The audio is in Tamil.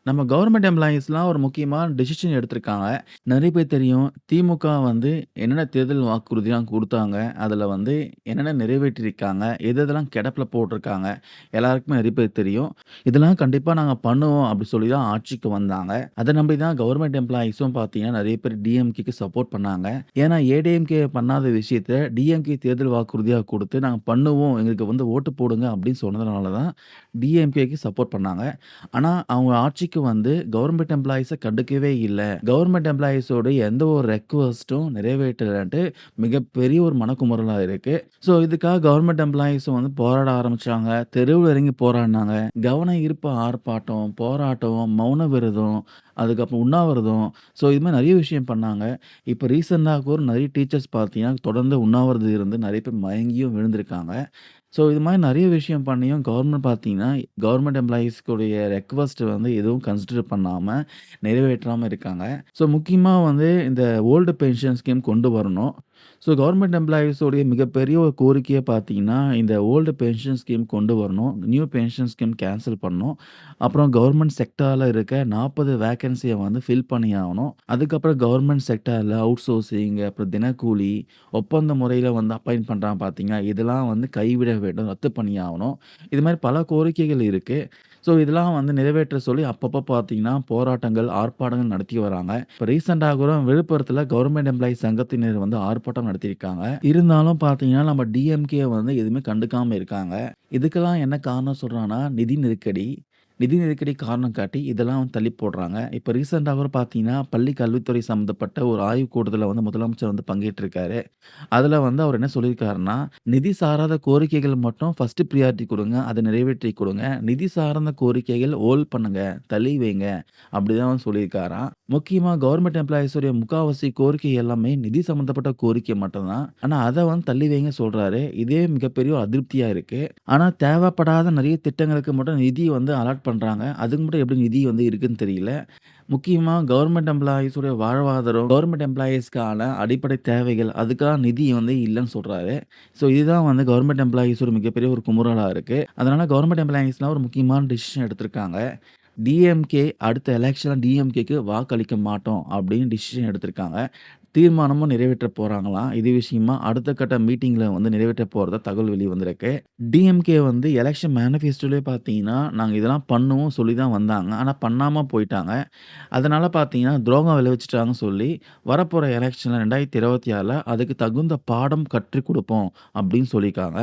நம்ம கவர்மெண்ட் எம்ப்ளாயீஸ்லாம் ஒரு முக்கியமான டெசிஷன் எடுத்திருக்காங்க. நெறைய பேர் தெரியும். திமுக வந்து என்னென்ன தேர்தல் வாக்குறுதிலாம் குடுத்தாங்க. அதில வந்து என்னென்ன நிறைவேற்றியிருக்காங்க. எது எதெல்லாம் கிடப்பில போட்டிருக்காங்க. எல்லாருக்குமே நெறைய பேருக்கு தெரியும். இதெல்லாம் கண்டிப்பா நாங்க பண்ணுவோம் அப்படி சொல்லி தான் ஆட்சிக்கு வந்தாங்க. அத நம்பி தான் கவர்மெண்ட் எம்ப்ளாயீஸும் பார்த்தீங்கன்னா, நெறைய பேர் டிஎம்கேக்கு சப்போர்ட் பண்ணாங்க. ஏன்னா ஏடிஎம்கே பண்ணாத விஷயத்த டிஎம்கே தேர்தல் வாக்குறுதியா குடுத்து, நாங்க பண்ணுவோம். எங்களுக்கு வந்து ஓட்டு போடுங்க அப்படின்னு சொன்னதுனால தான் டிஎம்கேக்கு சப்போர்ட் பண்ணாங்க. ஆனா, அவங்க ஆட்சிக்கு வந்து கவர்ன்மென்ட் எம்ப்ளாயீஸ கண்டுக்கவே இல்ல. கவர்ன்மென்ட் எம்ப்ளாயீஸோட எந்த ஒரு ரெக்வெஸ்ட்டும் நிறைவேற்றலன்ட்டு மிகப்பெரிய ஒரு மனக்குமுறலா இருக்கு. ஸோ, இதுக்காக கவர்ன்மென்ட் எம்ப்ளாயீஸும் வந்து போராட ஆரம்பிச்சாங்க. தெருவுல இறங்கி போராடுனாங்க. கவன ஈர்ப்பு ஆர்ப்பாட்டம், போராட்டம், மௌன விரதம், அதுக்கப்புறம் உண்ணாவிரதம். ஸோ, இது மாரி நெறைய விஷயம் பண்ணாங்க. இப்ப ரீசென்ட்டா கூட நெறைய டீச்சர்ஸ் பார்த்தீங்கன்னா, தொடர்ந்து உண்ணாவிரதம் இருந்து நெறைய பேர் மயங்கியும் விழுந்திருக்காங்க. ஸோ, இது மாரி நெறைய விஷயம் பண்ணியும் கவர்மெண்ட் பார்த்தீங்கன்னா, கவர்மெண்ட் எம்ப்ளாயீஸ்க்குடைய ரெக்வெஸ்ட் வந்து எதுவும் கன்சிடர் பண்ணாம, நிறைவேற்றாம இருக்காங்க. ஸோ, முக்கியமா வந்து இந்த ஓல்டு பென்ஷன் ஸ்கீம் கொண்டு வரணும். ஸோ, கவர்மெண்ட் எம்ப்ளாயீஸோடைய மிகப்பெரிய ஒரு கோரிக்கையே பார்த்தீங்கன்னா, இந்த ஓல்டு பென்ஷன் ஸ்கீம் கொண்டு வரணும். நியூ பென்ஷன் ஸ்கீம் கேன்சல் பண்ணணும். அப்புறம் கவர்மெண்ட் செக்டார்ல இருக்க 40 வேக்கன்ஸிய வந்து ஃபில் பண்ணியாகணும். அதுக்கப்புறம் கவர்மெண்ட் செக்டார்ல அவுட் சோர்சிங், அப்புறம் தினக்கூலி, ஒப்பந்த முறையில வந்து அப்பாயிண்ட் பண்றாங்க பார்த்தீங்களா, இதெல்லாம் வந்து கைவிட வேண்டும். ரத்து பண்ணியாகணும். இது மாரி பல கோரிக்கைகள் இருக்கு. ஸோ, இதெல்லாம் வந்து நிறைவேற்ற சொல்லி அப்பப்ப பார்த்தீங்கன்னா, போராட்டங்கள், ஆர்ப்பாட்டங்கள் நடத்தி வராங்க. இப்ப ரீசென்ட்டா கூட விழுப்புரத்தில கவர்ன்மெண்ட் எம்ப்ளாயீஸ் சங்கத்தினர் வந்து ஆர்ப்பாட்டம் நடத்தியிருக்காங்க. இருந்தாலும் பார்த்தீங்கன்னா, நம்ம டிஎம்கே வந்து எதுவுமே கண்டுக்காம இருக்காங்க. இதுக்கெல்லாம் என்ன காரணம் சொல்றாங்கன்னா, நிதி நெருக்கடி. நிதி நெருக்கடி காரணம் காட்டி இதெல்லாம் வந்து தள்ளி போடுறாங்க. இப்ப ரீசென்ட்டா கூட பார்த்தீங்கன்னா, பள்ளி கல்வித்துறை சம்மந்தப்பட்ட ஒரு ஆய்வுக் கூட்டத்தில வந்து முதலமைச்சர் வந்து பங்கேற்றிருக்காரு. அதுல வந்து அவர் என்ன சொல்லியிருக்காருன்னா, நிதி சாராத கோரிக்கைகள் மட்டும் ஃபர்ஸ்ட் பிரியாரிட்டி குடுங்க. அத நிறைவேற்றி குடுங்க. நிதி சார்ந்த கோரிக்கைகள் ஹோல்ட் பண்ணுங்க. தள்ளி வைங்க. அப்படிதான் வந்து சொல்லியிருக்காராம். முக்கியமா கவர்ன்மென்ட் எம்ப்ளாயீஸ் உடைய முக்காவாசி கோரிக்கை எல்லாமே நிதி சம்மந்தப்பட்ட கோரிக்கை மட்டும் தான். ஆனா அத வந்து தள்ளி வைங்க சொல்றாரு. இதே மிகப்பெரிய ஒரு அதிருப்தியா இருக்கு. ஆனா தேவைப்படாத நெறைய திட்டங்களுக்கு மட்டும் நிதி வந்து அலாட் பண்றாங்க. அதுக்கு மட்டும் எப்படி நிதி வந்து இருக்குன்னு தெரியல. முக்கியமா கவர்ன்மென்ட் எம்ப்ளாயீஸ் உடைய வாழ்வாதாரம், கவர்ன்மென்ட் எம்ப்ளாயீஸ்க்கான அடிப்படை தேவைகள், அதுக்கெல்லாம் நிதி வந்து இல்லன்னு சொல்றாரு. ஸோ இதுதான் வந்து கவர்ன்மென்ட் எம்ப்ளாயீஸ் ஒரு மிகப்பெரிய ஒரு குமுறலா இருக்கு. அதனால கவர்ன்மென்ட் எம்ப்ளாயீஸ்லாம் ஒரு முக்கியமான டிசிஷன் எடுத்திருக்காங்க. டிஎம்கே அடுத்த எலக்ஷன்ல டிஎம்கேக்கு வாக்களிக்க மாட்டோம் அப்படின்னு டிசிஷன் எடுத்திருக்காங்க. தீர்மானமும் நிறைவேற்ற போறாங்களாம். இது விஷயமா அடுத்த கட்ட மீட்டிங்ல வந்து நிறைவேற்ற போறதா தகவல் வெளிய வந்திருக்கு. டிஎம்கே வந்து எலக்ஷன் மேனிஃபெஸ்டோலயே பார்த்தீங்கன்னா, நாங்க இதெல்லாம் பண்ணுவோம் சொல்லி தான் வந்தாங்க. ஆனா பண்ணாம போயிட்டாங்க. அதனால பார்த்தீங்கன்னா, துரோகம் விளைவிச்சுட்டாங்கன்னு சொல்லி, வரப்போற எலக்ஷன்ல 2026ல அதுக்கு தகுந்த பாடம் கற்றுக் குடுப்போம் அப்படின்னு சொல்லியிருக்காங்க.